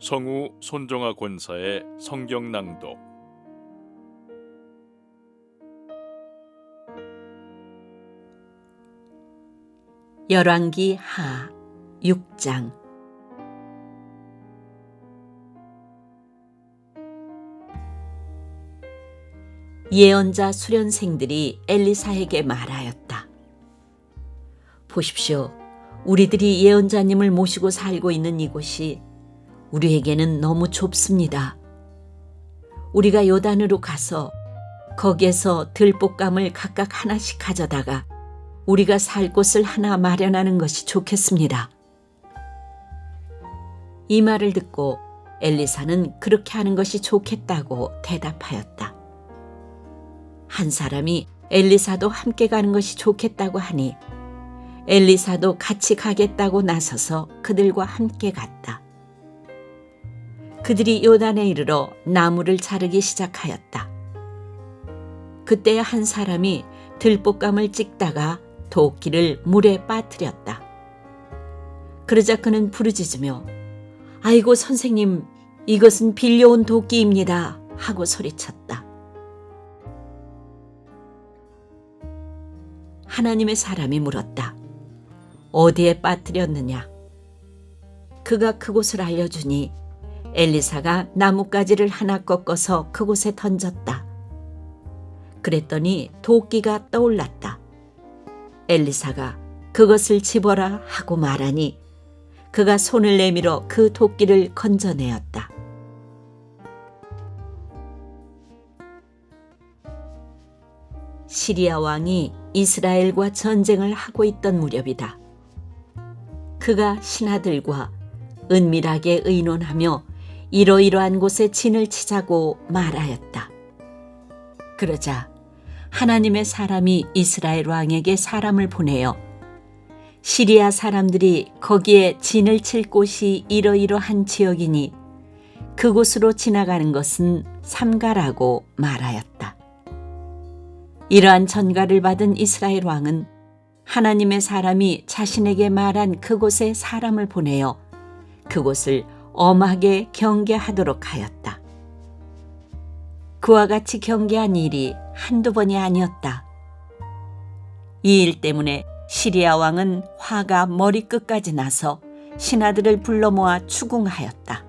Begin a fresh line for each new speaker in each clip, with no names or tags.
성우 손정아 권사의 성경 낭독.
열왕기 하 6장. 예언자 수련생들이 엘리사에게 말하였다. 보십시오. 우리들이 예언자님을 모시고 살고 있는 이곳이 우리에게는 너무 좁습니다. 우리가 요단으로 가서 거기에서 들볶감을 각각 하나씩 가져다가 우리가 살 곳을 하나 마련하는 것이 좋겠습니다. 이 말을 듣고 엘리사는 그렇게 하는 것이 좋겠다고 대답하였다. 한 사람이 엘리사도 함께 가는 것이 좋겠다고 하니 엘리사도 같이 가겠다고 나서서 그들과 함께 갔다. 그들이 요단에 이르러 나무를 자르기 시작하였다. 그때 한 사람이 들볶감을 찍다가 도끼를 물에 빠뜨렸다. 그러자 그는 부르짖으며 "아이고 선생님, 이것은 빌려온 도끼입니다." 하고 소리쳤다. 하나님의 사람이 물었다. 어디에 빠뜨렸느냐? 그가 그곳을 알려주니 엘리사가 나뭇가지를 하나 꺾어서 그곳에 던졌다. 그랬더니 도끼가 떠올랐다. 엘리사가 "그것을 집어라" 하고 말하니 그가 손을 내밀어 그 도끼를 건져내었다. 시리아 왕이 이스라엘과 전쟁을 하고 있던 무렵이다. 그가 신하들과 은밀하게 의논하며 이러이러한 곳에 진을 치자고 말하였다. 그러자 하나님의 사람이 이스라엘 왕에게 사람을 보내어 시리아 사람들이 거기에 진을 칠 곳이 이러이러한 지역이니 그곳으로 지나가는 것은 삼가라고 말하였다. 이러한 전가를 받은 이스라엘 왕은 하나님의 사람이 자신에게 말한 그곳에 사람을 보내어 그곳을 엄하게 경계하도록 하였다. 그와 같이 경계한 일이 한두 번이 아니었다. 이 일 때문에 시리아 왕은 화가 머리끝까지 나서 신하들을 불러 모아 추궁하였다.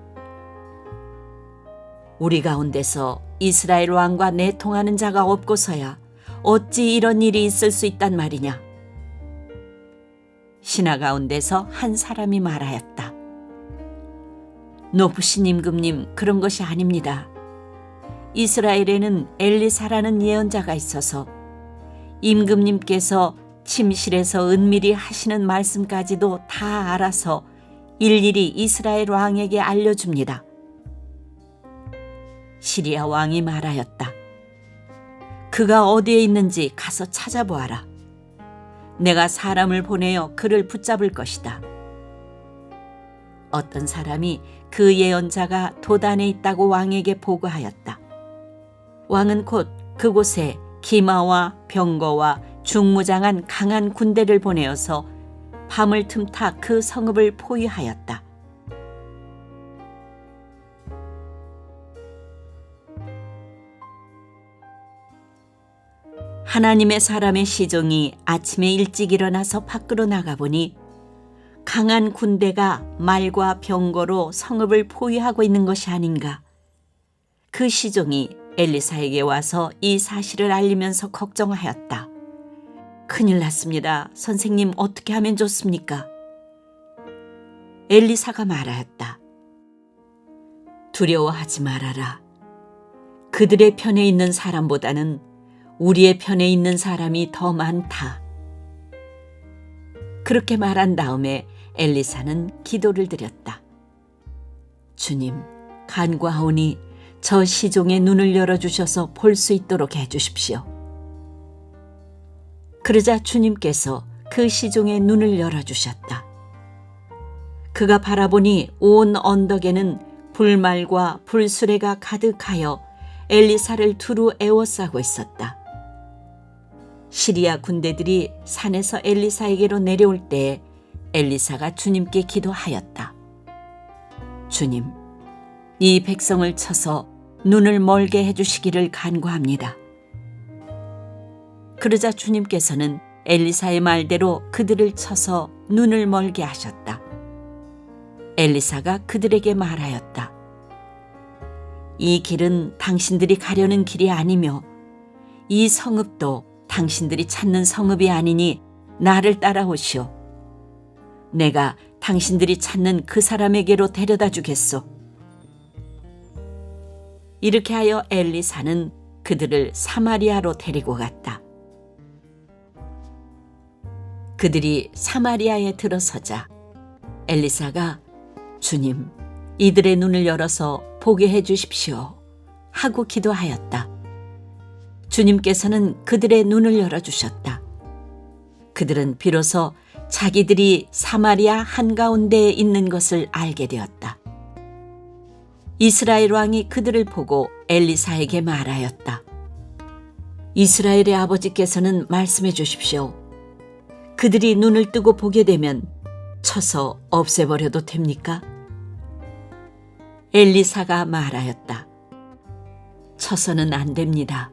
우리 가운데서 이스라엘 왕과 내통하는 자가 없고서야 어찌 이런 일이 있을 수 있단 말이냐? 신하 가운데서 한 사람이 말하였다. 높으신 임금님, 그런 것이 아닙니다. 이스라엘에는 엘리사라는 예언자가 있어서 임금님께서 침실에서 은밀히 하시는 말씀까지도 다 알아서 일일이 이스라엘 왕에게 알려줍니다. 시리아 왕이 말하였다. 그가 어디에 있는지 가서 찾아보아라. 내가 사람을 보내어 그를 붙잡을 것이다. 어떤 사람이 그 예언자가 도단에 있다고 왕에게 보고하였다. 왕은 곧 그곳에 기마와 병거와 중무장한 강한 군대를 보내어서 밤을 틈타 그 성읍을 포위하였다. 하나님의 사람의 시종이 아침에 일찍 일어나서 밖으로 나가보니 강한 군대가 말과 병거로 성읍을 포위하고 있는 것이 아닌가. 그 시종이 엘리사에게 와서 이 사실을 알리면서 걱정하였다. 큰일 났습니다. 선생님, 어떻게 하면 좋습니까? 엘리사가 말하였다. 두려워하지 말아라. 그들의 편에 있는 사람보다는 우리의 편에 있는 사람이 더 많다. 그렇게 말한 다음에 엘리사는 기도를 드렸다. 주님, 간구하오니 저 시종의 눈을 열어주셔서 볼 수 있도록 해주십시오. 그러자 주님께서 그 시종의 눈을 열어주셨다. 그가 바라보니 온 언덕에는 불말과 불수레가 가득하여 엘리사를 두루 에워싸고 있었다. 시리아 군대들이 산에서 엘리사에게로 내려올 때에 엘리사가 주님께 기도하였다. 주님, 이 백성을 쳐서 눈을 멀게 해주시기를 간구합니다. 그러자 주님께서는 엘리사의 말대로 그들을 쳐서 눈을 멀게 하셨다. 엘리사가 그들에게 말하였다. 이 길은 당신들이 가려는 길이 아니며 이 성읍도 당신들이 찾는 성읍이 아니니 나를 따라오시오. 내가 당신들이 찾는 그 사람에게로 데려다 주겠소. 이렇게 하여 엘리사는 그들을 사마리아로 데리고 갔다. 그들이 사마리아에 들어서자 엘리사가 주님, 이들의 눈을 열어서 보게 해 주십시오 하고 기도하였다. 주님께서는 그들의 눈을 열어주셨다. 그들은 비로소 자기들이 사마리아 한가운데에 있는 것을 알게 되었다. 이스라엘 왕이 그들을 보고 엘리사에게 말하였다. 이스라엘의 아버지께서는 말씀해 주십시오. 그들이 눈을 뜨고 보게 되면 쳐서 없애버려도 됩니까? 엘리사가 말하였다. 쳐서는 안 됩니다.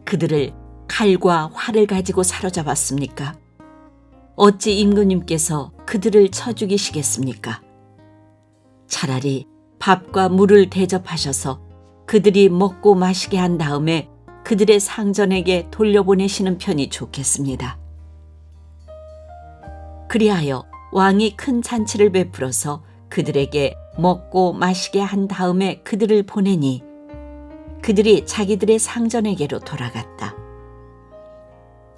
그들을 칼과 활을 가지고 사로잡았습니까? 어찌 임금님께서 그들을 쳐 죽이시겠습니까? 차라리 밥과 물을 대접하셔서 그들이 먹고 마시게 한 다음에 그들의 상전에게 돌려보내시는 편이 좋겠습니다. 그리하여 왕이 큰 잔치를 베풀어서 그들에게 먹고 마시게 한 다음에 그들을 보내니 그들이 자기들의 상전에게로 돌아갔다.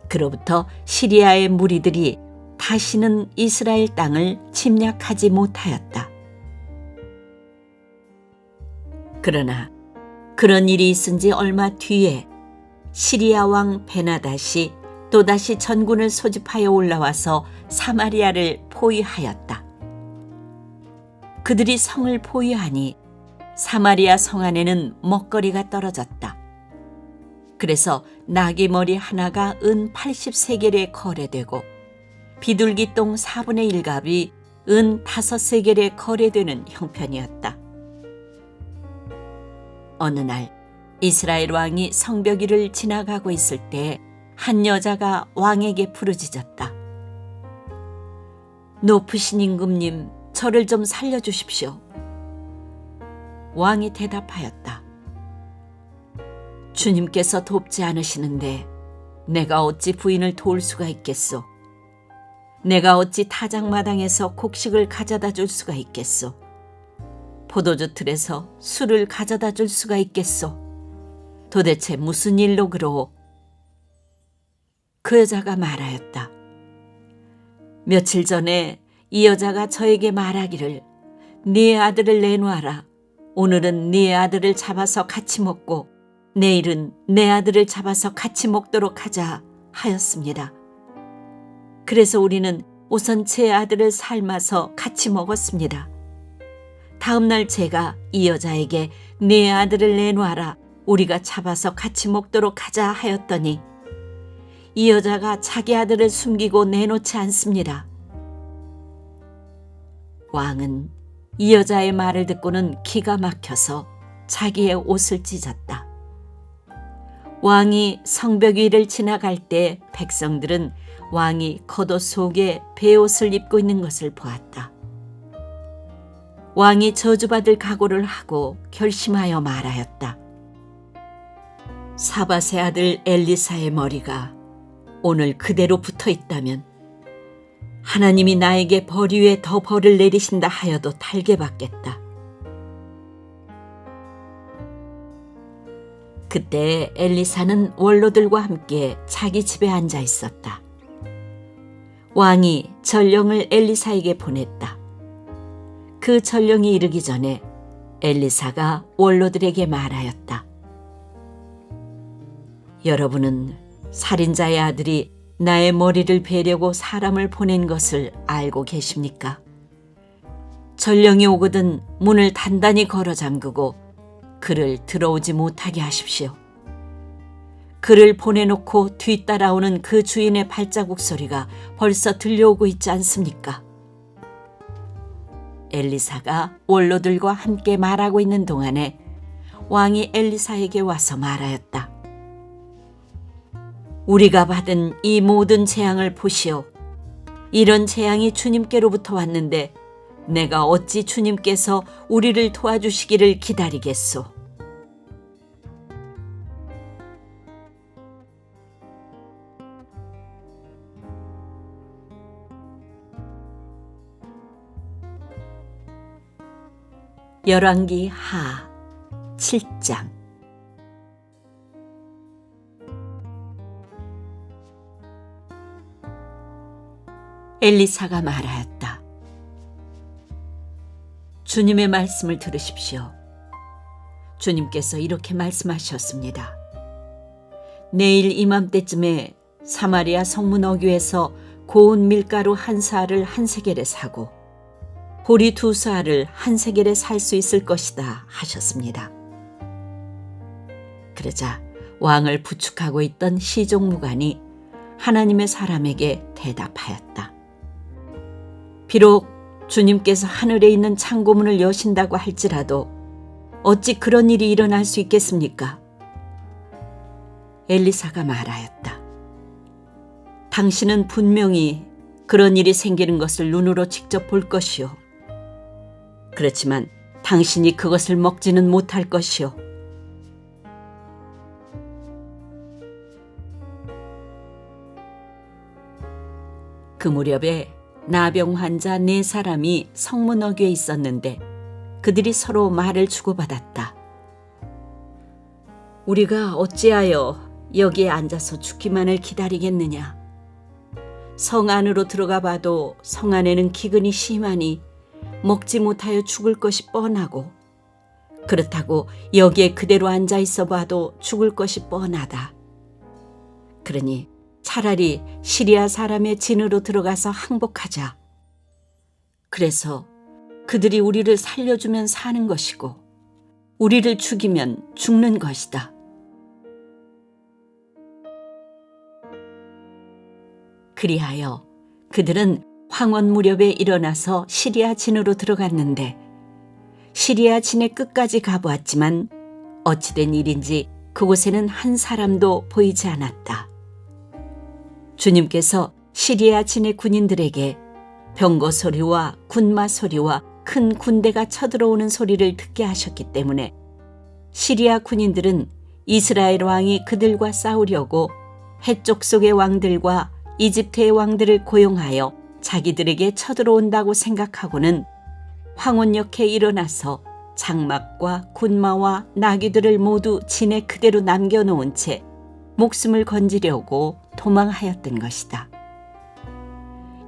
그로부터 시리아의 무리들이 다시는 이스라엘 땅을 침략하지 못하였다. 그러나 그런 일이 있은 지 얼마 뒤에 시리아 왕 베나닷이 또다시 전군을 소집하여 올라와서 사마리아를 포위하였다. 그들이 성을 포위하니 사마리아 성 안에는 먹거리가 떨어졌다. 그래서 나귀머리 하나가 은 80세겔에 거래되고 비둘기똥 4분의 1갑이 은 5세겔에 거래되는 형편이었다. 어느 날 이스라엘 왕이 성벽 위를 지나가고 있을 때 한 여자가 왕에게 부르짖었다. 높으신 임금님, 저를 좀 살려주십시오. 왕이 대답하였다. 주님께서 돕지 않으시는데 내가 어찌 부인을 도울 수가 있겠소? 내가 어찌 타작마당에서 곡식을 가져다 줄 수가 있겠소? 포도주 틀에서 술을 가져다 줄 수가 있겠소? 도대체 무슨 일로 그러오? 그 여자가 말하였다. 며칠 전에 이 여자가 저에게 말하기를 네 아들을 내놓아라. 오늘은 네 아들을 잡아서 같이 먹고 내일은 내 아들을 잡아서 같이 먹도록 하자 하였습니다. 그래서 우리는 우선 제 아들을 삶아서 같이 먹었습니다. 다음 날 제가 이 여자에게 네 아들을 내놓아라. 우리가 잡아서 같이 먹도록 하자 하였더니 이 여자가 자기 아들을 숨기고 내놓지 않습니다. 왕은 이 여자의 말을 듣고는 기가 막혀서 자기의 옷을 찢었다. 왕이 성벽 위를 지나갈 때 백성들은 왕이 겉옷 속에 베옷을 입고 있는 것을 보았다. 왕이 저주받을 각오를 하고 결심하여 말하였다. 사밧의 아들 엘리사의 머리가 오늘 그대로 붙어 있다면 하나님이 나에게 벌 위에 더 벌을 내리신다 하여도 달게 받겠다. 그때 엘리사는 원로들과 함께 자기 집에 앉아 있었다. 왕이 전령을 엘리사에게 보냈다. 그 전령이 이르기 전에 엘리사가 원로들에게 말하였다. 여러분은 살인자의 아들이 나의 머리를 베려고 사람을 보낸 것을 알고 계십니까? 전령이 오거든 문을 단단히 걸어 잠그고 그를 들어오지 못하게 하십시오. 그를 보내놓고 뒤따라오는 그 주인의 발자국 소리가 벌써 들려오고 있지 않습니까? 엘리사가 원로들과 함께 말하고 있는 동안에 왕이 엘리사에게 와서 말하였다. 우리가 받은 이 모든 재앙을 보시오. 이런 재앙이 주님께로부터 왔는데 내가 어찌 주님께서 우리를 도와주시기를 기다리겠소. 열왕기 하 7장. 엘리사가 말하였다. 주님의 말씀을 들으십시오. 주님께서 이렇게 말씀하셨습니다. 내일 이맘때쯤에 사마리아 성문 어귀에서 고운 밀가루 한 사알을 한 세겔에 사고 보리 두 사알을 한 세겔에 살 수 있을 것이다 하셨습니다. 그러자 왕을 부축하고 있던 시종무관이 하나님의 사람에게 대답하였다. 비록 주님께서 하늘에 있는 창고문을 여신다고 할지라도 어찌 그런 일이 일어날 수 있겠습니까? 엘리사가 말하였다. 당신은 분명히 그런 일이 생기는 것을 눈으로 직접 볼 것이요. 그렇지만 당신이 그것을 먹지는 못할 것이요. 그 무렵에 나병 환자 4사람이 성문 어귀에 있었는데 그들이 서로 말을 주고받았다. 우리가 어찌하여 여기에 앉아서 죽기만을 기다리겠느냐. 성 안으로 들어가 봐도 성 안에는 기근이 심하니 먹지 못하여 죽을 것이 뻔하고 그렇다고 여기에 그대로 앉아 있어 봐도 죽을 것이 뻔하다. 그러니 차라리 시리아 사람의 진으로 들어가서 항복하자. 그래서 그들이 우리를 살려주면 사는 것이고 우리를 죽이면 죽는 것이다. 그리하여 그들은 황혼 무렵에 일어나서 시리아 진으로 들어갔는데 시리아 진의 끝까지 가보았지만 어찌된 일인지 그곳에는 한 사람도 보이지 않았다. 주님께서 시리아 진의 군인들에게 병거 소리와 군마 소리와 큰 군대가 쳐들어오는 소리를 듣게 하셨기 때문에 시리아 군인들은 이스라엘 왕이 그들과 싸우려고 해쪽 속의 왕들과 이집트의 왕들을 고용하여 자기들에게 쳐들어온다고 생각하고는 황혼역에 일어나서 장막과 군마와 나귀들을 모두 진에 그대로 남겨놓은 채 목숨을 건지려고 도망하였던 것이다.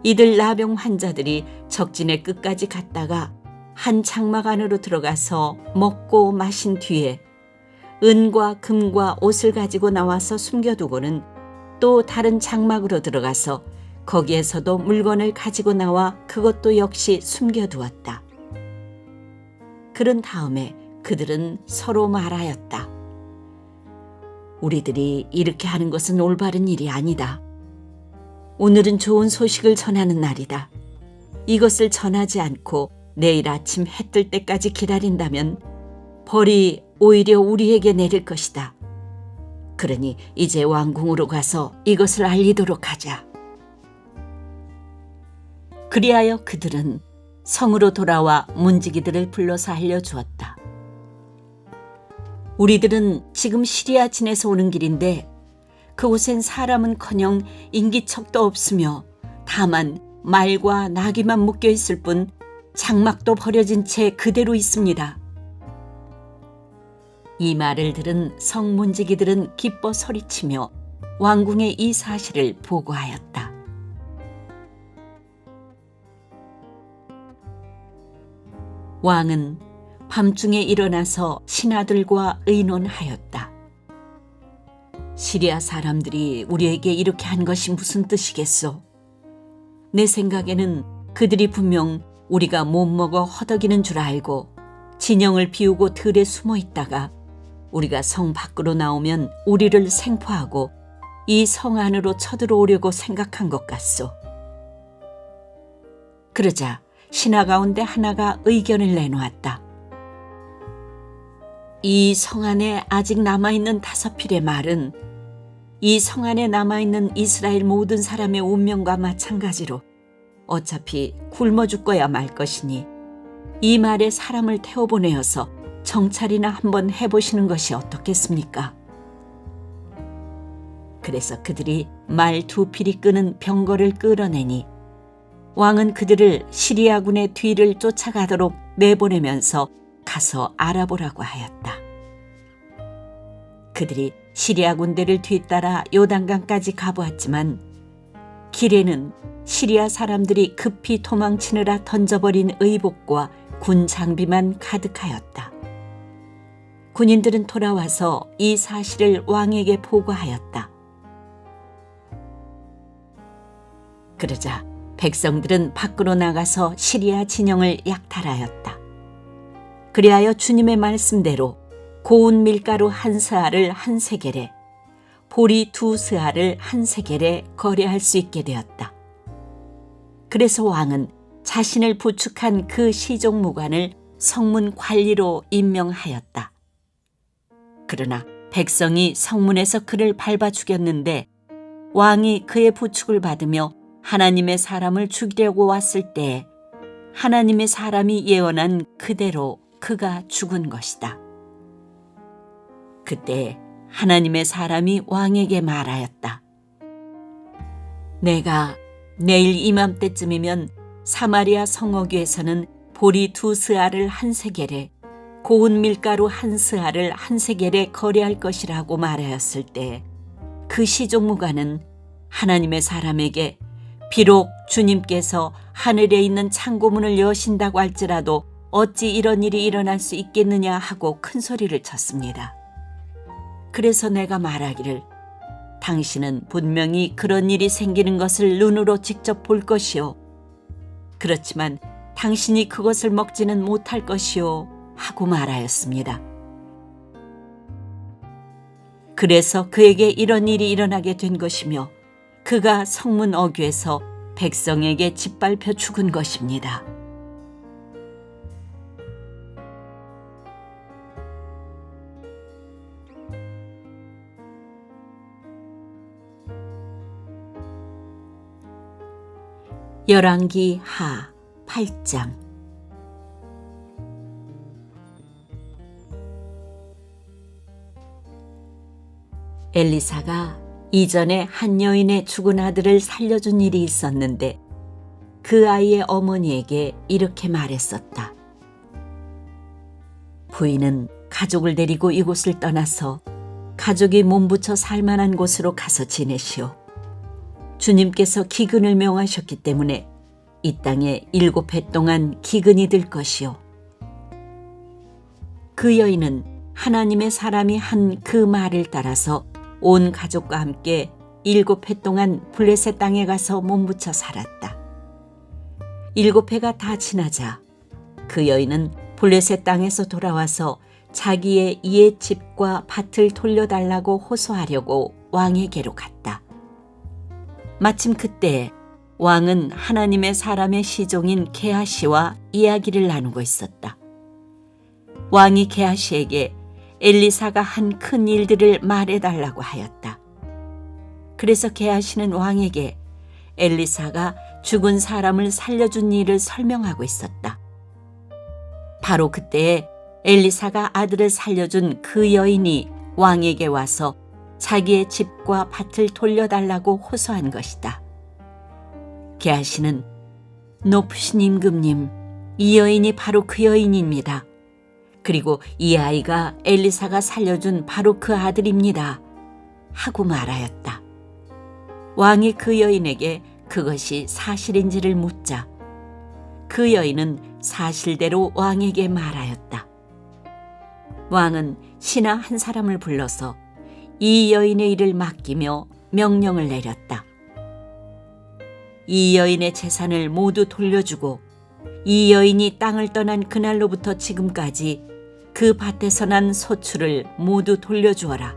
이들 나병 환자들이 적진의 끝까지 갔다가 한 장막 안으로 들어가서 먹고 마신 뒤에 은과 금과 옷을 가지고 나와서 숨겨두고는 또 다른 장막으로 들어가서 거기에서도 물건을 가지고 나와 그것도 역시 숨겨두었다. 그런 다음에 그들은 서로 말하였다. 우리들이 이렇게 하는 것은 올바른 일이 아니다. 오늘은 좋은 소식을 전하는 날이다. 이것을 전하지 않고 내일 아침 해 뜰 때까지 기다린다면 벌이 오히려 우리에게 내릴 것이다. 그러니 이제 왕궁으로 가서 이것을 알리도록 하자. 그리하여 그들은 성으로 돌아와 문지기들을 불러서 알려주었다. 우리들은 지금 시리아 진에서 오는 길인데 그곳엔 사람은커녕 인기척도 없으며 다만 말과 나귀만 묶여 있을 뿐 장막도 버려진 채 그대로 있습니다. 이 말을 들은 성문지기들은 기뻐 소리치며 왕궁에 이 사실을 보고하였다. 왕은 밤중에 일어나서 신하들과 의논하였다. 시리아 사람들이 우리에게 이렇게 한 것이 무슨 뜻이겠소? 내 생각에는 그들이 분명 우리가 못 먹어 허덕이는 줄 알고 진영을 비우고 들에 숨어 있다가 우리가 성 밖으로 나오면 우리를 생포하고 이 성 안으로 쳐들어오려고 생각한 것 같소. 그러자 신하 가운데 하나가 의견을 내놓았다. 이 성 안에 아직 남아있는 5필의 말은 이 성 안에 남아있는 이스라엘 모든 사람의 운명과 마찬가지로 어차피 굶어 죽어야 말 것이니 이 말에 사람을 태워보내어서 정찰이나 한번 해보시는 것이 어떻겠습니까? 그래서 그들이 말 2필이 끄는 병거를 끌어내니 왕은 그들을 시리아군의 뒤를 쫓아가도록 내보내면서 가서 알아보라고 하였다. 그들이 시리아 군대를 뒤따라 요단강까지 가보았지만 길에는 시리아 사람들이 급히 도망치느라 던져버린 의복과 군 장비만 가득하였다. 군인들은 돌아와서 이 사실을 왕에게 보고하였다. 그러자 백성들은 밖으로 나가서 시리아 진영을 약탈하였다. 그리하여 주님의 말씀대로 고운 밀가루 1스아를 1세겔에, 보리 2스아를 1세겔에 거래할 수 있게 되었다. 그래서 왕은 자신을 부축한 그 시종무관을 성문 관리로 임명하였다. 그러나 백성이 성문에서 그를 밟아 죽였는데 왕이 그의 부축을 받으며 하나님의 사람을 죽이려고 왔을 때 하나님의 사람이 예언한 그대로 그가 죽은 것이다. 그때 하나님의 사람이 왕에게 말하였다. 내가 내일 이맘때쯤이면 사마리아 성어귀에서는 보리 2스아를 1세겔에, 고운 밀가루 1스아를 1세겔에 거래할 것이라고 말하였을 때 그 시종무관은 하나님의 사람에게 비록 주님께서 하늘에 있는 창고문을 여신다고 할지라도 어찌 이런 일이 일어날 수 있겠느냐 하고 큰 소리를 쳤습니다. 그래서 내가 말하기를 당신은 분명히 그런 일이 생기는 것을 눈으로 직접 볼 것이요. 그렇지만 당신이 그것을 먹지는 못할 것이요 하고 말하였습니다. 그래서 그에게 이런 일이 일어나게 된 것이며 그가 성문 어귀에서 백성에게 짓밟혀 죽은 것입니다. 열왕기 하 8장. 엘리사가 이전에 한 여인의 죽은 아들을 살려준 일이 있었는데 그 아이의 어머니에게 이렇게 말했었다. 부인은 가족을 데리고 이곳을 떠나서 가족이 몸부쳐 살만한 곳으로 가서 지내시오. 주님께서 기근을 명하셨기 때문에 이 땅에 7해 동안 기근이 들 것이오. 그 여인은 하나님의 사람이 한 그 말을 따라서 온 가족과 함께 7해 동안 블레셋 땅에 가서 몸부쳐 살았다. 7해가 다 지나자 그 여인은 블레셋 땅에서 돌아와서 자기의 이의 집과 밭을 돌려달라고 호소하려고 왕에게로 갔다. 마침 그때 왕은 하나님의 사람의 시종인 게하시와 이야기를 나누고 있었다. 왕이 게하시에게 엘리사가 한 큰 일들을 말해달라고 하였다. 그래서 게하시는 왕에게 엘리사가 죽은 사람을 살려준 일을 설명하고 있었다. 바로 그때에 엘리사가 아들을 살려준 그 여인이 왕에게 와서 자기의 집과 밭을 돌려달라고 호소한 것이다. 게하시는 높으신 임금님, 이 여인이 바로 그 여인입니다. 그리고 이 아이가 엘리사가 살려준 바로 그 아들입니다. 하고 말하였다. 왕이 그 여인에게 그것이 사실인지를 묻자 그 여인은 사실대로 왕에게 말하였다. 왕은 신하 한 사람을 불러서 이 여인의 일을 맡기며 명령을 내렸다. 이 여인의 재산을 모두 돌려주고 이 여인이 땅을 떠난 그날로부터 지금까지 그 밭에서 난 소출을 모두 돌려주어라.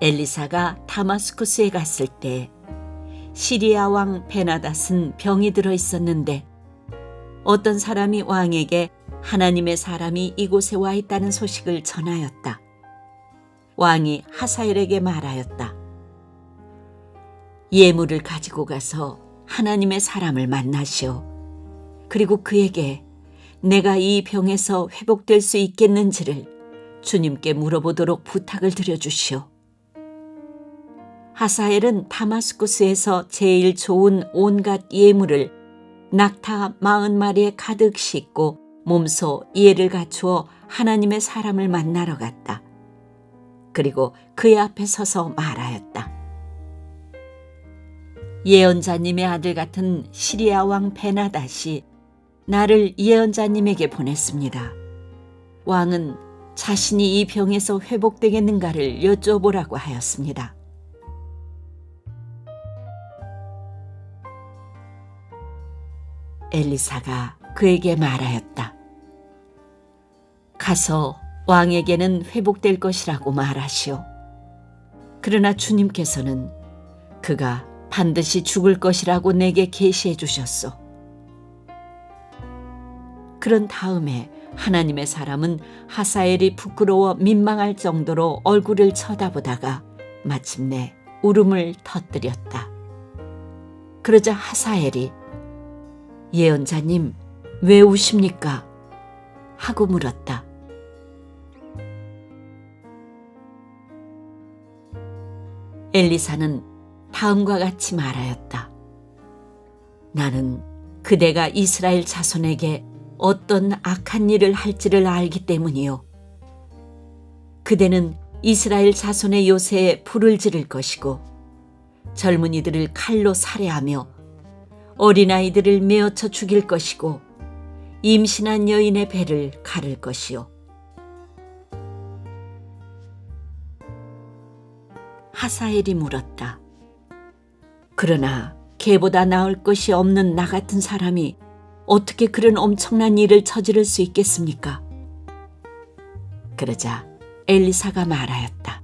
엘리사가 다마스쿠스에 갔을 때 시리아 왕 베나닷은 병이 들어 있었는데 어떤 사람이 왕에게 하나님의 사람이 이곳에 와 있다는 소식을 전하였다. 왕이 하사엘에게 말하였다. 예물을 가지고 가서 하나님의 사람을 만나시오. 그리고 그에게 내가 이 병에서 회복될 수 있겠는지를 주님께 물어보도록 부탁을 드려주시오. 하사엘은 다마스쿠스에서 제일 좋은 온갖 예물을 낙타 40마리에 가득 싣고 몸소 예를 갖추어 하나님의 사람을 만나러 갔다. 그리고 그의 앞에 서서 말하였다. 예언자님의 아들 같은 시리아 왕 베나닷이 나를 예언자님에게 보냈습니다. 왕은 자신이 이 병에서 회복되겠는가를 여쭤보라고 하였습니다. 엘리사가 그에게 말하였다. 가서 왕에게는 회복될 것이라고 말하시오. 그러나 주님께서는 그가 반드시 죽을 것이라고 내게 계시해 주셨소. 그런 다음에 하나님의 사람은 하사엘이 부끄러워 민망할 정도로 얼굴을 쳐다보다가 마침내 울음을 터뜨렸다. 그러자 하사엘이 예언자님, 왜 우십니까? 하고 물었다. 엘리사는 다음과 같이 말하였다. 나는 그대가 이스라엘 자손에게 어떤 악한 일을 할지를 알기 때문이요. 그대는 이스라엘 자손의 요새에 불을 지를 것이고 젊은이들을 칼로 살해하며 어린아이들을 메어쳐 죽일 것이고 임신한 여인의 배를 가를 것이요. 하사엘이 물었다. 그러나 개보다 나을 것이 없는 나 같은 사람이 어떻게 그런 엄청난 일을 저지를 수 있겠습니까? 그러자 엘리사가 말하였다.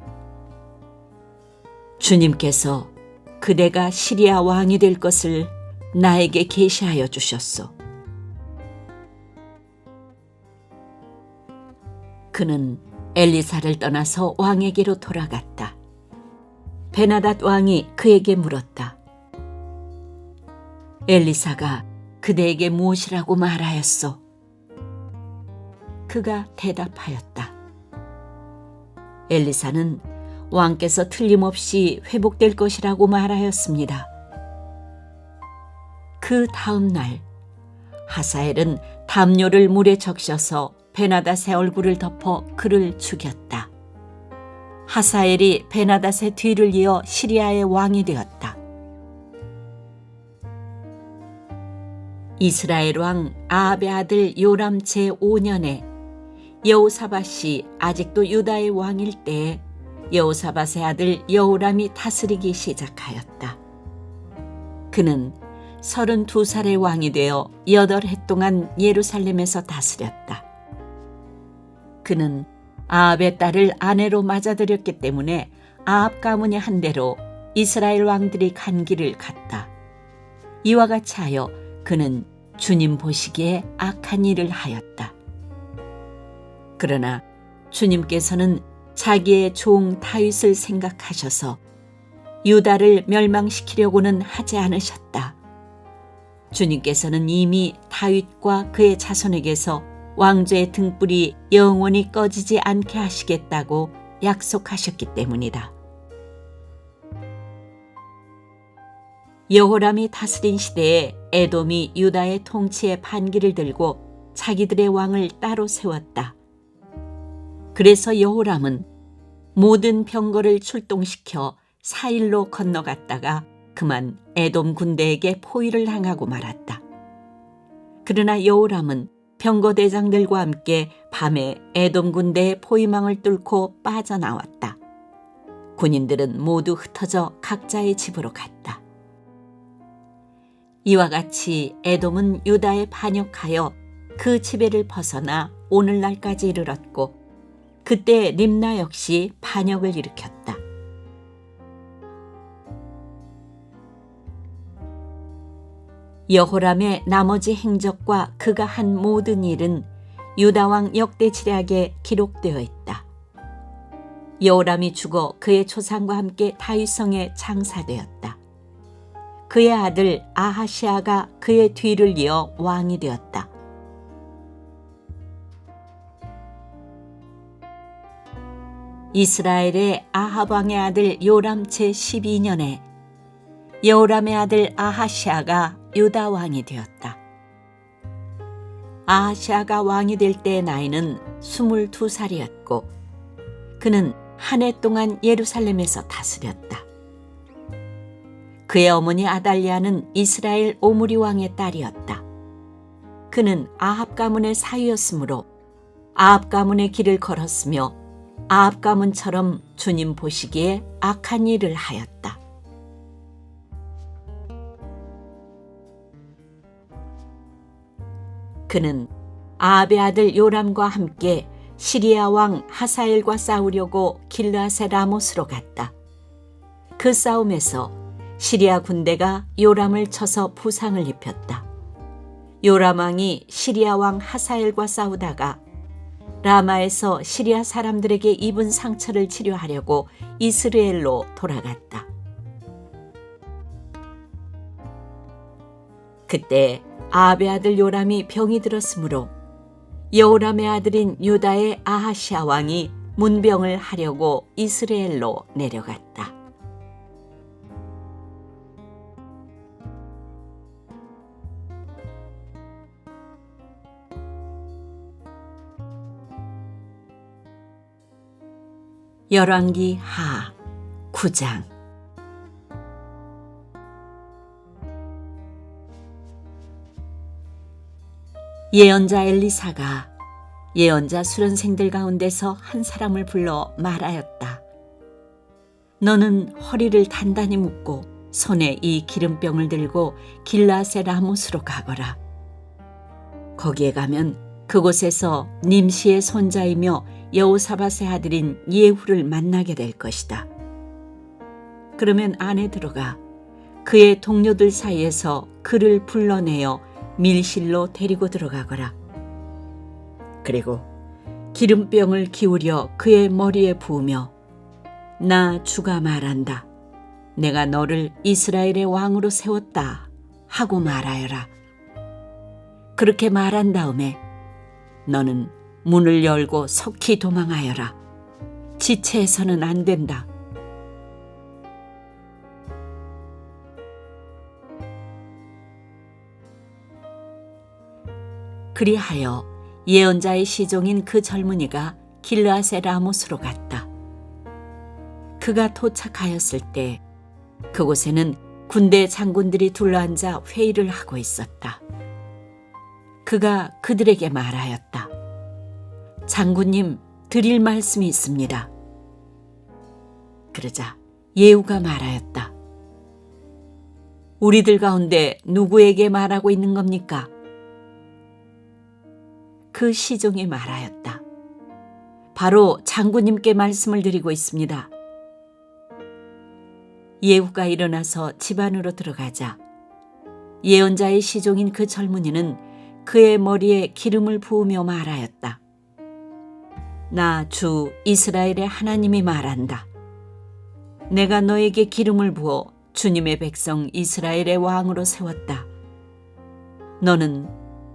주님께서 그대가 시리아 왕이 될 것을 나에게 계시하여 주셨소. 그는 엘리사를 떠나서 왕에게로 돌아갔다. 베나닷 왕이 그에게 물었다. 엘리사가 그대에게 무엇이라고 말하였소? 그가 대답하였다. 엘리사는 왕께서 틀림없이 회복될 것이라고 말하였습니다. 그 다음 날 하사엘은 담요를 물에 적셔서 베나닷의 얼굴을 덮어 그를 죽였다. 하사엘이 베나닷의 뒤를 이어 시리아의 왕이 되었다. 이스라엘 왕 아합의 아들 요람 제5년에 여호사밧이 아직도 유다의 왕일 때에 여호사밧의 아들 여호람이 다스리기 시작하였다. 그는 32살의 왕이 되어 8해 동안 예루살렘에서 다스렸다. 그는 아합의 딸을 아내로 맞아들였기 때문에 아합 가문의 한 대로 이스라엘 왕들이 간 길을 갔다. 이와 같이 하여 그는 주님 보시기에 악한 일을 하였다. 그러나 주님께서는 자기의 종 다윗을 생각하셔서 유다를 멸망시키려고는 하지 않으셨다. 주님께서는 이미 다윗과 그의 자손에게서 왕조의 등불이 영원히 꺼지지 않게 하시겠다고 약속하셨기 때문이다. 여호람이 다스린 시대에 에돔이 유다의 통치에 반기를 들고 자기들의 왕을 따로 세웠다. 그래서 여호람은 모든 병거를 출동시켜 사일로 건너갔다가 그만 에돔 군대에게 포위를 당하고 말았다. 그러나 여호람은 병거 대장들과 함께 밤에 에돔 군대의 포위망을 뚫고 빠져나왔다. 군인들은 모두 흩어져 각자의 집으로 갔다. 이와 같이 에돔은 유다에 반역하여 그 지배를 벗어나 오늘날까지 이르렀고 그때 림나 역시 반역을 일으켰다. 여호람의 나머지 행적과 그가 한 모든 일은 유다왕 역대지략에 기록되어 있다. 여호람이 죽어 그의 조상과 함께 다윗성에 장사되었다. 그의 아들 아하시아가 그의 뒤를 이어 왕이 되었다. 이스라엘의 아합 왕의 아들 요람 제12년에 여호람의 아들 아하시아가 유다 왕이 되었다. 아하시아가 왕이 될 때의 나이는 22살이었고 그는 한 해 동안 예루살렘에서 다스렸다. 그의 어머니 아달리아는 이스라엘 오므리 왕의 딸이었다. 그는 아합 가문의 사위였으므로 아합 가문의 길을 걸었으며 아합 가문처럼 주님 보시기에 악한 일을 하였다. 그는 아합의 아들 요람과 함께 시리아 왕 하사엘과 싸우려고 길르앗의 라못으로 갔다. 그 싸움에서 시리아 군대가 요람을 쳐서 부상을 입혔다. 요람 왕이 시리아 왕 하사엘과 싸우다가 라마에서 시리아 사람들에게 입은 상처를 치료하려고 이스라엘로 돌아갔다. 그때 아합의 아들 요람이 병이 들었으므로 여호람의 아들인 유다의 아하시아 왕이 문병을 하려고 이스라엘로 내려갔다. 열왕기 하 9장. 예언자 엘리사가 예언자 수련생들 가운데서 한 사람을 불러 말하였다. 너는 허리를 단단히 묶고 손에 이 기름병을 들고 길르앗의 라못으로 가거라. 거기에 가면 그곳에서 님시의 손자이며 여호사밧의 아들인 예후를 만나게 될 것이다. 그러면 안에 들어가 그의 동료들 사이에서 그를 불러내어 밀실로 데리고 들어가거라. 그리고 기름병을 기울여 그의 머리에 부으며 나 주가 말한다. 내가 너를 이스라엘의 왕으로 세웠다 하고 말하여라. 그렇게 말한 다음에 너는 문을 열고 속히 도망하여라. 지체해서는 안 된다. 그리하여 예언자의 시종인 그 젊은이가 길르앗의 라못으로 갔다. 그가 도착하였을 때 그곳에는 군대 장군들이 둘러앉아 회의를 하고 있었다. 그가 그들에게 말하였다. 장군님, 드릴 말씀이 있습니다. 그러자 예후가 말하였다. 우리들 가운데 누구에게 말하고 있는 겁니까? 그 시종이 말하였다. 바로 장군님께 말씀을 드리고 있습니다. 예후가 일어나서 집 안으로 들어가자 예언자의 시종인 그 젊은이는 그의 머리에 기름을 부으며 말하였다. 나 주 이스라엘의 하나님이 말한다. 내가 너에게 기름을 부어 주님의 백성 이스라엘의 왕으로 세웠다. 너는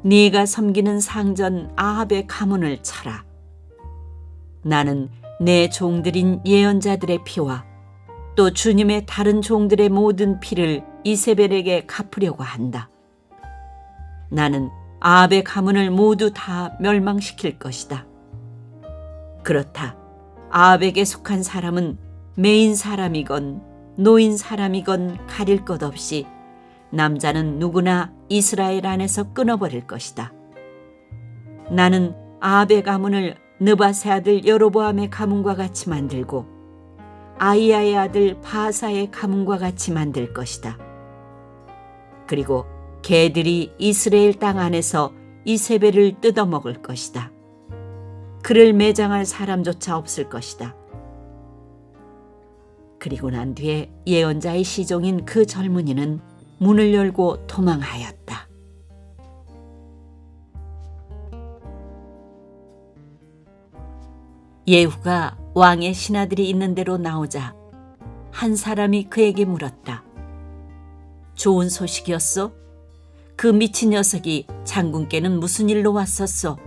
네가 섬기는 상전 아합의 가문을 쳐라. 나는 내 종들인 예언자들의 피와 또 주님의 다른 종들의 모든 피를 이세벨에게 갚으려고 한다. 나는 아합의 가문을 모두 다 멸망시킬 것이다. 그렇다. 아합에게 속한 사람은 매인 사람이건 노인 사람이건 가릴 것 없이 남자는 누구나 이스라엘 안에서 끊어버릴 것이다. 나는 아합의 가문을 느밧의 아들 여로보암의 가문과 같이 만들고 아이야의 아들 바하사의 가문과 같이 만들 것이다. 그리고 개들이 이스라엘 땅 안에서 이세벨을 뜯어먹을 것이다. 그를 매장할 사람조차 없을 것이다. 그리고 난 뒤에 예언자의 시종인 그 젊은이는 문을 열고 도망하였다. 예후가 왕의 신하들이 있는 데로 나오자 한 사람이 그에게 물었다. 좋은 소식이었소? 그 미친 녀석이 장군께는 무슨 일로 왔었소?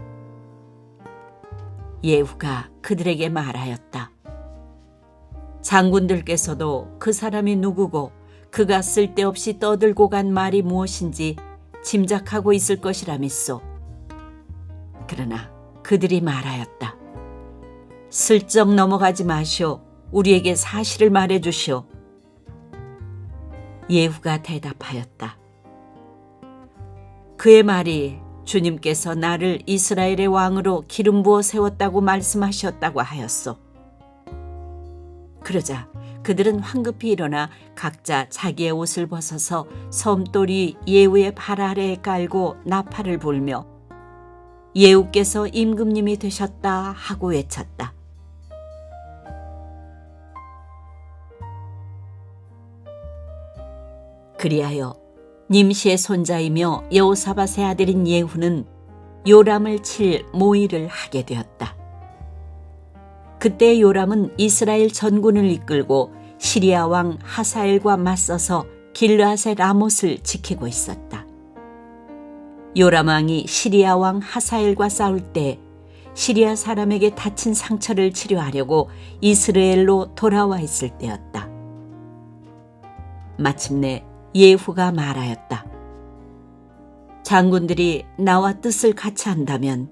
예후가 그들에게 말하였다. 장군들께서도 그 사람이 누구고 그가 쓸데없이 떠들고 간 말이 무엇인지 짐작하고 있을 것이라밌소. 그러나 그들이 말하였다. 슬쩍 넘어가지 마시오. 우리에게 사실을 말해 주시오. 예후가 대답하였다. 그의 말이 주님께서 나를 이스라엘의 왕으로 기름 부어 세웠다고 말씀하셨다고 하였소. 그러자 그들은 황급히 일어나 각자 자기의 옷을 벗어서 섬돌이 예후의 발 아래에 깔고 나팔을 불며 예후께서 임금님이 되셨다 하고 외쳤다. 그리하여 님시의 손자이며 여호사밧의 아들인 예후는 요람을 칠 모의를 하게 되었다. 그때 요람은 이스라엘 전군을 이끌고 시리아 왕 하사엘과 맞서서 길르앗의 라못을 지키고 있었다. 요람 왕이 시리아 왕 하사엘과 싸울 때 시리아 사람에게 다친 상처를 치료하려고 이스라엘로 돌아와 있을 때였다. 마침내 예후가 말하였다. 장군들이 나와 뜻을 같이 한다면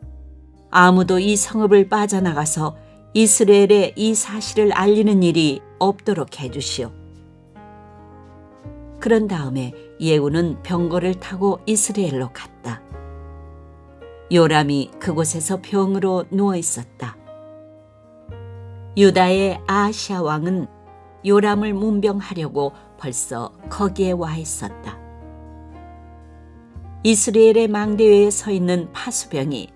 아무도 이 성읍을 빠져나가서 이스라엘에 이 사실을 알리는 일이 없도록 해주시오. 그런 다음에 예후는 병거를 타고 이스라엘로 갔다. 요람이 그곳에서 병으로 누워 있었다. 유다의 아하시아 왕은 요람을 문병하려고 벌써 거기에 와 있었다. 이스라엘의 망대위에 서 있는 파수병이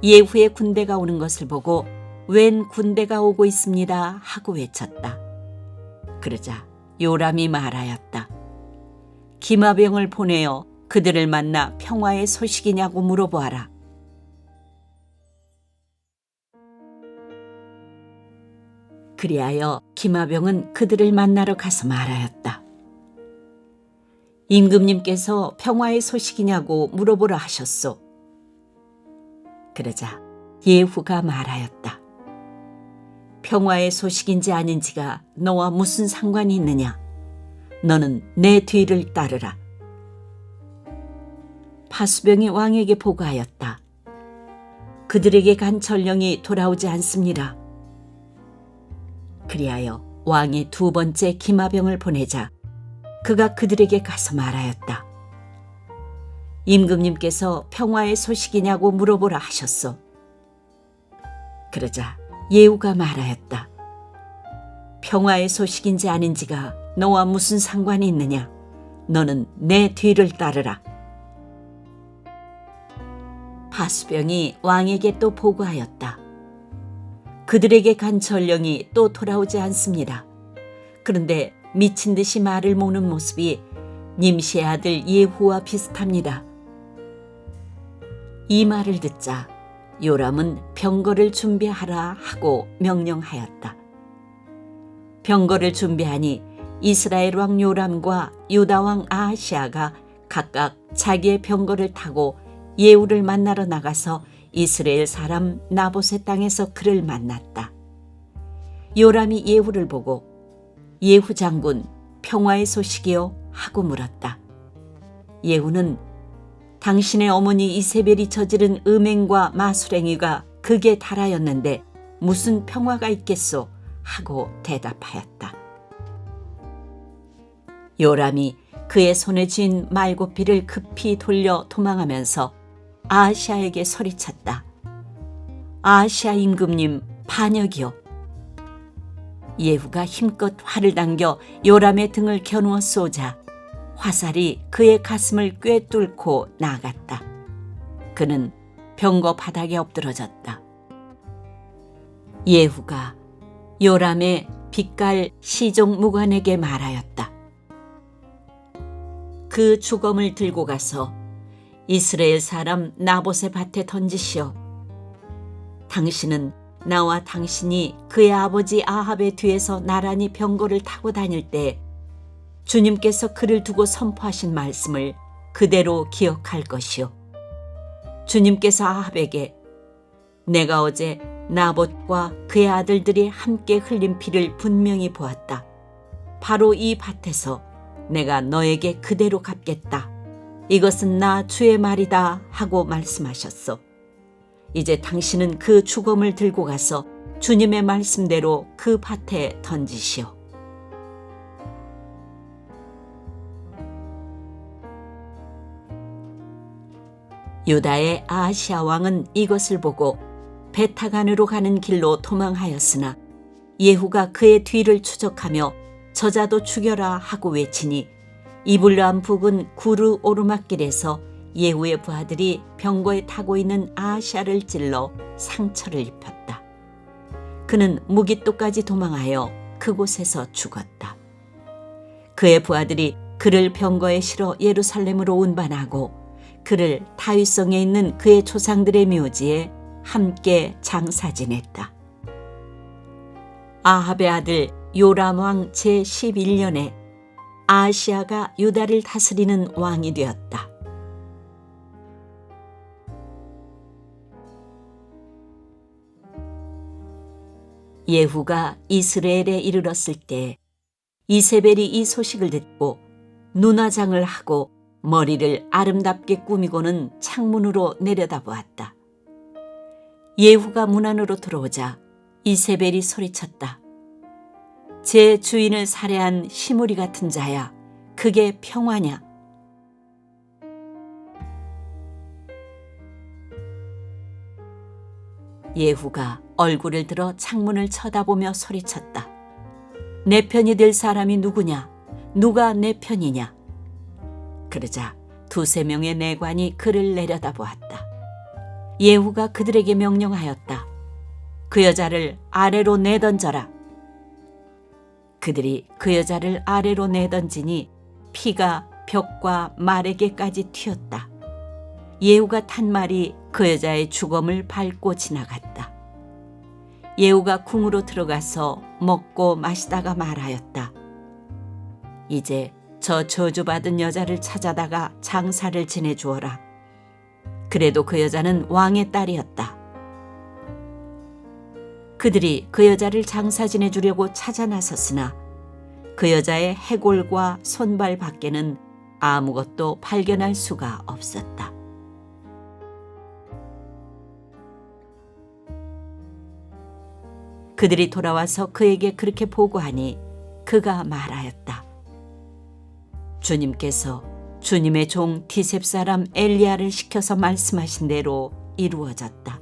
예후의 군대가 오는 것을 보고 웬 군대가 오고 있습니다 하고 외쳤다. 그러자 요람이 말하였다. 기마병을 보내어 그들을 만나 평화의 소식이냐고 물어보아라. 그리하여 기마병은 그들을 만나러 가서 말하였다. 임금님께서 평화의 소식이냐고 물어보라 하셨소. 그러자 예후가 말하였다. 평화의 소식인지 아닌지가 너와 무슨 상관이 있느냐? 너는 내 뒤를 따르라. 파수병이 왕에게 보고하였다. 그들에게 간 전령이 돌아오지 않습니다. 그리하여 왕이 두 번째 기마병을 보내자 그가 그들에게 가서 말하였다. 임금님께서 평화의 소식이냐고 물어보라 하셨소. 그러자 예후가 말하였다. 평화의 소식인지 아닌지가 너와 무슨 상관이 있느냐? 너는 내 뒤를 따르라. 파수병이 왕에게 또 보고하였다. 그들에게 간 전령이 또 돌아오지 않습니다. 그런데 미친 듯이 말을 모는 모습이 님시의 아들 예후와 비슷합니다. 이 말을 듣자 요람은 병거를 준비하라 하고 명령하였다. 병거를 준비하니 이스라엘 왕 요람과 유다 왕 아하시아가 각각 자기의 병거를 타고 예후를 만나러 나가서 이스라엘 사람 나봇의 땅에서 그를 만났다. 요람이 예후를 보고 예후 장군 평화의 소식이요 하고 물었다. 예후는 당신의 어머니 이세벨이 저지른 음행과 마술행위가 극에 달하였는데 무슨 평화가 있겠소 하고 대답하였다. 요람이 그의 손에 쥔 말고피를 급히 돌려 도망하면서 아하시아에게 소리쳤다. 아하시아 임금님 반역이요. 예후가 힘껏 활을 당겨 요람의 등을 겨누어 쏘자 화살이 그의 가슴을 꿰뚫고 나갔다. 그는 병거 바닥에 엎드러졌다. 예후가 요람의 빛깔 시종 무관에게 말하였다. 그 주검을 들고 가서 이스라엘 사람 나봇의 밭에 던지시오. 당신은 나와 당신이 그의 아버지 아합의 뒤에서 나란히 병거를 타고 다닐 때 주님께서 그를 두고 선포하신 말씀을 그대로 기억할 것이요. 주님께서 아합에게 내가 어제 나봇과 그의 아들들이 함께 흘린 피를 분명히 보았다. 바로 이 밭에서 내가 너에게 그대로 갚겠다. 이것은 나 주의 말이다 하고 말씀하셨소. 이제 당신은 그 주검을 들고 가서 주님의 말씀대로 그 밭에 던지시오. 유다의 아하시아 왕은 이것을 보고 베타간으로 가는 길로 도망하였으나 예후가 그의 뒤를 추적하며 저자도 죽여라 하고 외치니 이블람 북은 구르 오르막길에서 예후의 부하들이 병거에 타고 있는 아하시아를 찔러 상처를 입혔다. 그는 무깃도까지 도망하여 그곳에서 죽었다. 그의 부하들이 그를 병거에 실어 예루살렘으로 운반하고 그를 다윗성에 있는 그의 조상들의 묘지에 함께 장사 지냈다. 아합의 아들 요람 왕 제11년에 아하시아가 유다를 다스리는 왕이 되었다. 예후가 이스라엘에 이르렀을 때 이세벨이 이 소식을 듣고 눈화장을 하고 머리를 아름답게 꾸미고는 창문으로 내려다보았다. 예후가 문 안으로 들어오자 이세벨이 소리쳤다. 제 주인을 살해한 시므리 같은 자야, 그게 평화냐? 예후가 얼굴을 들어 창문을 쳐다보며 소리쳤다. 내 편이 될 사람이 누구냐? 누가 내 편이냐? 그러자 두세 명의 내관이 그를 내려다보았다. 예후가 그들에게 명령하였다. 그 여자를 아래로 내던져라. 그들이 그 여자를 아래로 내던지니 피가 벽과 말에게까지 튀었다. 예후가 탄 말이 그 여자의 주검을 밟고 지나갔다. 예후가 궁으로 들어가서 먹고 마시다가 말하였다. 이제 저 저주받은 여자를 찾아다가 장사를 지내주어라. 그래도 그 여자는 왕의 딸이었다. 그들이 그 여자를 장사 지내주려고 찾아 나섰으나 그 여자의 해골과 손발 밖에는 아무것도 발견할 수가 없었다. 그들이 돌아와서 그에게 그렇게 보고하니 그가 말하였다. 주님께서 주님의 종 디셉 사람 엘리야를 시켜서 말씀하신 대로 이루어졌다.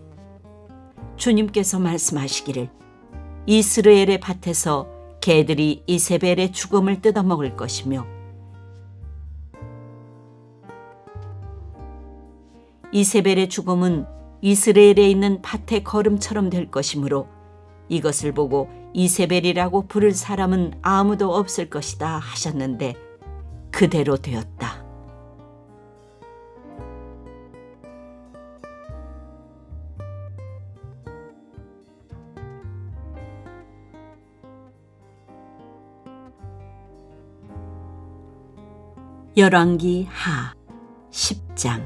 주님께서 말씀하시기를 이스라엘의 밭에서 개들이 이세벨의 죽음을 뜯어먹을 것이며 이세벨의 죽음은 이스라엘에 있는 밭의 거름처럼 될 것이므로 이것을 보고 이세벨이라고 부를 사람은 아무도 없을 것이다 하셨는데 그대로 되었다. 열왕기 하 10장.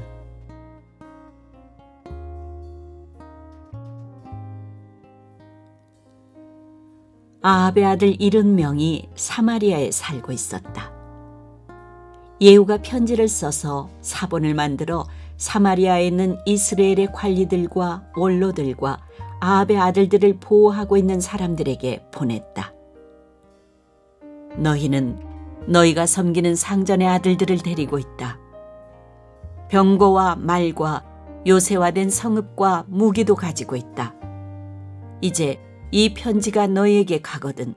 아합의 아들 70명이 사마리아에 살고 있었다. 예후가 편지를 써서 사본을 만들어 사마리아에 있는 이스라엘의 관리들과 원로들과 아합의 아들들을 보호하고 있는 사람들에게 보냈다. 너희는 너희가 섬기는 상전의 아들들을 데리고 있다. 병거와 말과 요새화된 성읍과 무기도 가지고 있다. 이제 이 편지가 너희에게 가거든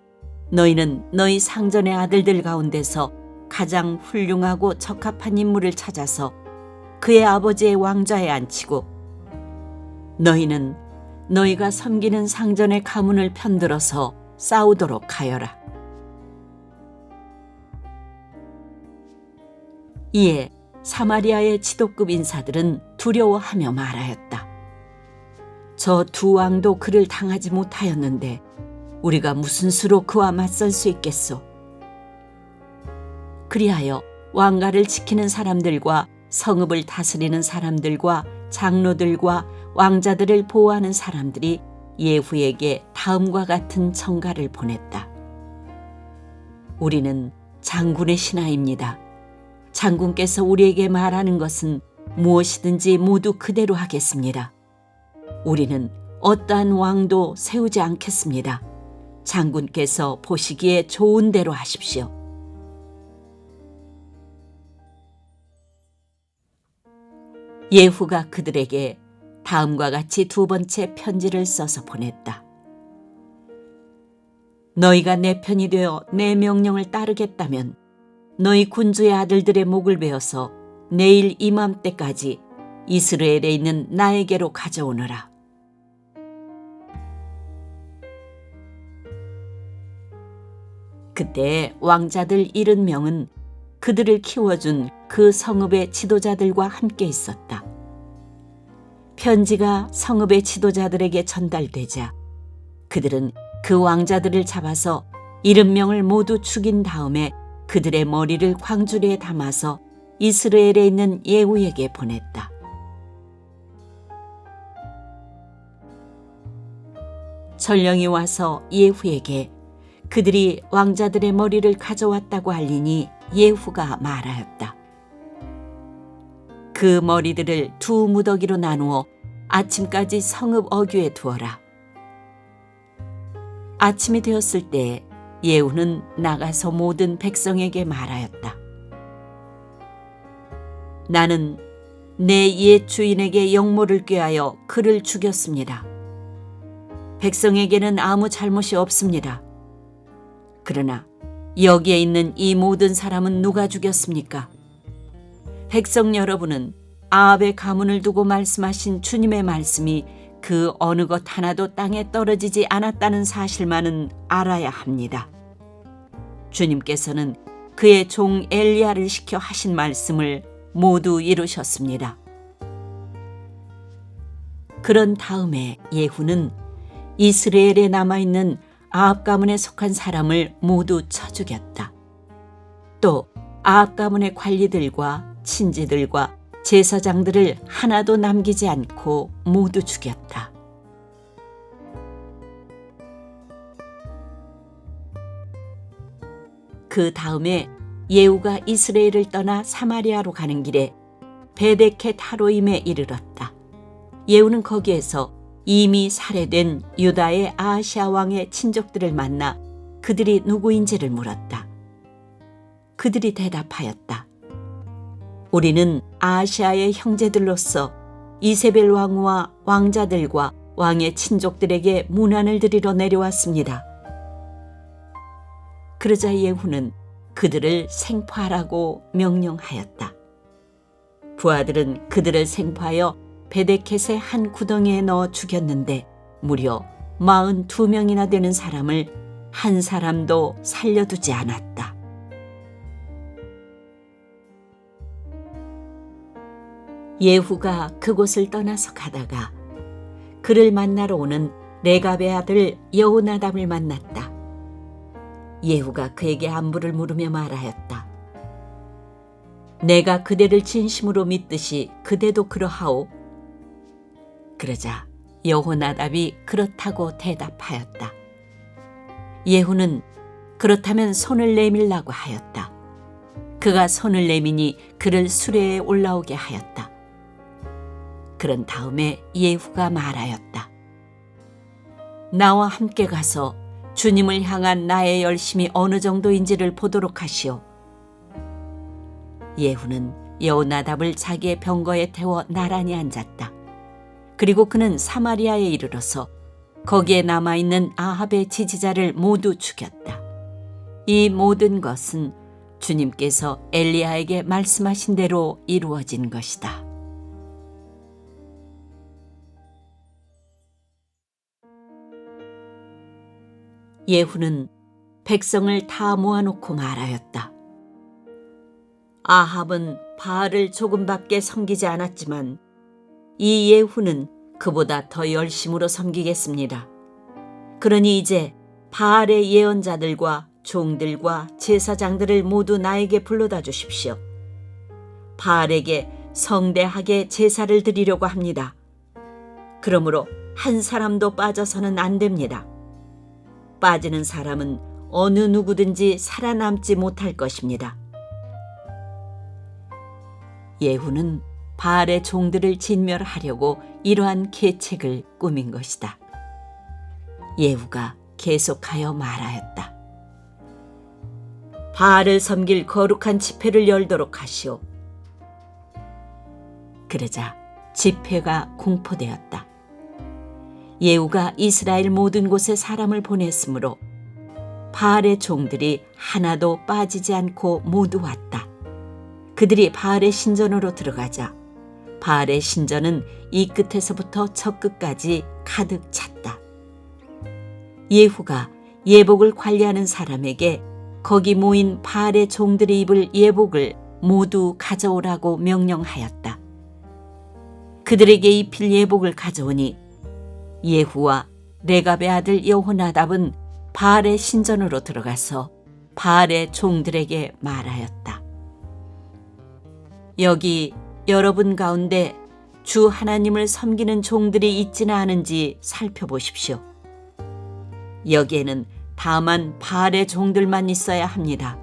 너희는 너희 상전의 아들들 가운데서 가장 훌륭하고 적합한 인물을 찾아서 그의 아버지의 왕좌에 앉히고 너희는 너희가 섬기는 상전의 가문을 편들어서 싸우도록 하여라. 이에 사마리아의 지도급 인사들은 두려워하며 말하였다. 저 두 왕도 그를 당하지 못하였는데 우리가 무슨 수로 그와 맞설 수 있겠소? 그리하여 왕가를 지키는 사람들과 성읍을 다스리는 사람들과 장로들과 왕자들을 보호하는 사람들이 예후에게 다음과 같은 청가를 보냈다. 우리는 장군의 신하입니다. 장군께서 우리에게 말하는 것은 무엇이든지 모두 그대로 하겠습니다. 우리는 어떠한 왕도 세우지 않겠습니다. 장군께서 보시기에 좋은 대로 하십시오. 예후가 그들에게 다음과 같이 두 번째 편지를 써서 보냈다. 너희가 내 편이 되어 내 명령을 따르겠다면 너희 군주의 아들들의 목을 베어서 내일 이맘때까지 이스라엘에 있는 나에게로 가져오너라. 그때 왕자들 70명은 그들을 키워준 그 성읍의 지도자들과 함께 있었다. 편지가 성읍의 지도자들에게 전달되자 그들은 그 왕자들을 잡아서 70명을 모두 죽인 다음에 그들의 머리를 광주리에 담아서 이스라엘에 있는 예후에게 보냈다. 전령이 와서 예후에게 그들이 왕자들의 머리를 가져왔다고 알리니 예후가 말하였다. 그 머리들을 두 무더기로 나누어 아침까지 성읍 어귀에 두어라. 아침이 되었을 때 예후는 나가서 모든 백성에게 말하였다. 나는 내 옛 주인에게 영모를 꾀하여 그를 죽였습니다. 백성에게는 아무 잘못이 없습니다. 그러나 여기에 있는 이 모든 사람은 누가 죽였습니까? 백성 여러분은 아합의 가문을 두고 말씀하신 주님의 말씀이 그 어느 것 하나도 땅에 떨어지지 않았다는 사실만은 알아야 합니다. 주님께서는 그의 종 엘리야를 시켜 하신 말씀을 모두 이루셨습니다. 그런 다음에 예후는 이스라엘에 남아있는 아합 가문에 속한 사람을 모두 쳐 죽였다. 또 아합 가문의 관리들과 친지들과 제사장들을 하나도 남기지 않고 모두 죽였다. 그 다음에 예후가 이스라엘을 떠나 사마리아로 가는 길에 베데켓 하로임에 이르렀다. 예후는 거기에서 이미 살해된 유다의 아하시아 왕의 친족들을 만나 그들이 누구인지를 물었다. 그들이 대답하였다. 우리는 아하시아의 형제들로서 이세벨 왕후와 왕자들과 왕의 친족들에게 문안을 드리러 내려왔습니다. 그러자 예후는 그들을 생포하라고 명령하였다. 부하들은 그들을 생포하여 베데켓의 한 구덩이에 넣어 죽였는데 무려 42명이나 되는 사람을 한 사람도 살려두지 않았다. 예후가 그곳을 떠나서 가다가 그를 만나러 오는 레갑의 아들 여호나답을 만났다. 예후가 그에게 안부를 물으며 말하였다. 내가 그대를 진심으로 믿듯이 그대도 그러하오. 그러자 여호나답이 그렇다고 대답하였다. 예후는 그렇다면 손을 내밀라고 하였다. 그가 손을 내미니 그를 수레에 올라오게 하였다. 그런 다음에 예후가 말하였다. 나와 함께 가서 주님을 향한 나의 열심이 어느 정도인지를 보도록 하시오. 예후는 여호나답을 자기의 병거에 태워 나란히 앉았다. 그리고 그는 사마리아에 이르러서 거기에 남아있는 아합의 지지자를 모두 죽였다. 이 모든 것은 주님께서 엘리야에게 말씀하신 대로 이루어진 것이다. 예후는 백성을 다 모아놓고 말하였다. 아합은 바알을 조금밖에 섬기지 않았지만 이 예후는 그보다 더 열심으로 섬기겠습니다. 그러니 이제 바알의 예언자들과 종들과 제사장들을 모두 나에게 불러다 주십시오. 바알에게 성대하게 제사를 드리려고 합니다. 그러므로 한 사람도 빠져서는 안 됩니다. 빠지는 사람은 어느 누구든지 살아남지 못할 것입니다. 예후는 바알의 종들을 진멸하려고 이러한 계책을 꾸민 것이다. 예후가 계속하여 말하였다. 바알을 섬길 거룩한 집회를 열도록 하시오. 그러자 집회가 공포되었다. 예후가 이스라엘 모든 곳에 사람을 보냈으므로 바알의 종들이 하나도 빠지지 않고 모두 왔다. 그들이 바알의 신전으로 들어가자 바알의 신전은 이 끝에서부터 저 끝까지 가득 찼다. 예후가 예복을 관리하는 사람에게 거기 모인 바알의 종들이 입을 예복을 모두 가져오라고 명령하였다. 그들에게 입힐 예복을 가져오니 예후와 레갑의 아들 여호나답은 바알의 신전으로 들어가서 바알의 종들에게 말하였다. 여기 여러분 가운데 주 하나님을 섬기는 종들이 있지는 않은지 살펴보십시오. 여기에는 다만 바알의 종들만 있어야 합니다.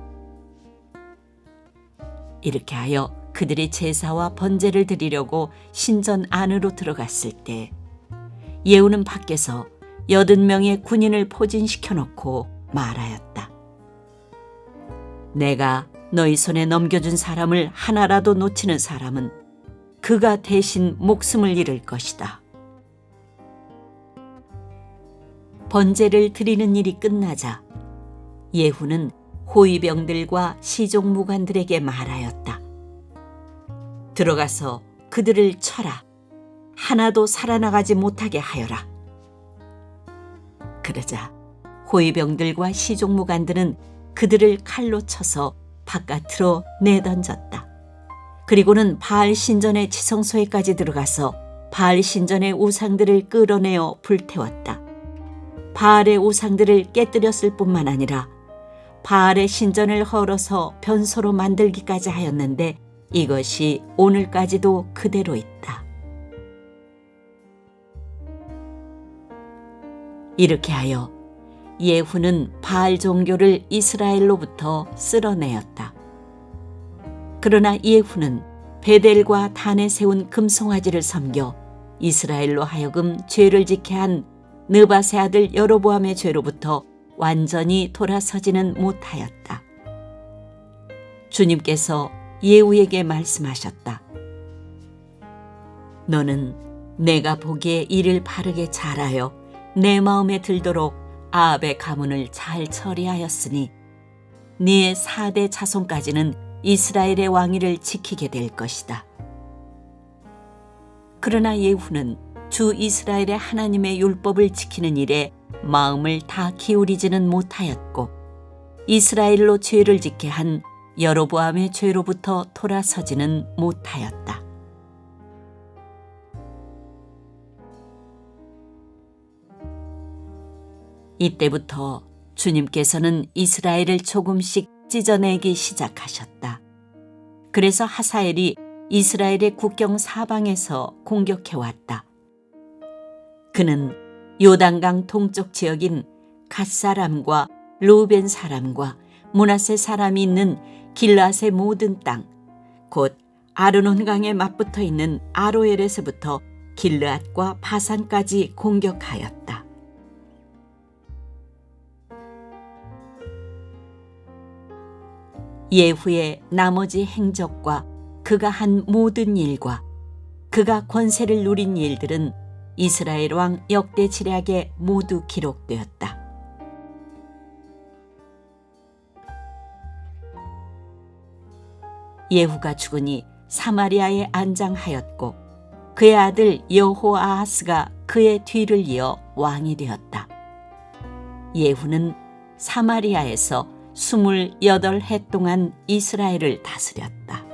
이렇게 하여 그들이 제사와 번제를 드리려고 신전 안으로 들어갔을 때 예후는 밖에서 80명의 군인을 포진시켜 놓고 말하였다. 내가 너희 손에 넘겨준 사람을 하나라도 놓치는 사람은 그가 대신 목숨을 잃을 것이다. 번제를 드리는 일이 끝나자 예후는 호위병들과 시종무관들에게 말하였다. 들어가서 그들을 쳐라. 하나도 살아나가지 못하게 하여라. 그러자 호위병들과 시종무관들은 그들을 칼로 쳐서 바깥으로 내던졌다. 그리고는 바알 신전의 지성소에까지 들어가서 바알 신전의 우상들을 끌어내어 불태웠다. 바알의 우상들을 깨뜨렸을 뿐만 아니라 바알의 신전을 헐어서 변소로 만들기까지 하였는데 이것이 오늘까지도 그대로 있다. 이렇게 하여 예후는 바알 종교를 이스라엘로부터 쓸어내었다. 그러나 예후는 베델과 단에 세운 금송아지를 섬겨 이스라엘로 하여금 죄를 지게 한 느밧의 아들 여로보암의 죄로부터 완전히 돌아서지는 못하였다. 주님께서 예후에게 말씀하셨다. 너는 내가 보기에 일을 바르게 잘하여 내 마음에 들도록 아합의 가문을 잘 처리하였으니 네의 4대 자손까지는 이스라엘의 왕위를 지키게 될 것이다. 그러나 예후는 주 이스라엘의 하나님의 율법을 지키는 일에 마음을 다 기울이지는 못하였고 이스라엘로 죄를 짓게 한 여로보암의 죄로부터 돌아서지는 못하였다. 이때부터 주님께서는 이스라엘을 조금씩 찢어내기 시작하셨다. 그래서 하사엘이 이스라엘의 국경 사방에서 공격해왔다. 그는 요단강 동쪽 지역인 갓 사람과 루벤 사람과 므낫세 사람이 있는 길앗의 모든 땅, 곧 아르논강에 맞붙어 있는 아로엘에서부터 길르앗과 바산까지 공격하였다. 예후의 나머지 행적과 그가 한 모든 일과 그가 권세를 누린 일들은 이스라엘 왕 역대 지략에 모두 기록되었다. 예후가 죽으니 사마리아에 안장하였고 그의 아들 여호아하스가 그의 뒤를 이어 왕이 되었다. 예후는 사마리아에서 28해 동안 이스라엘을 다스렸다.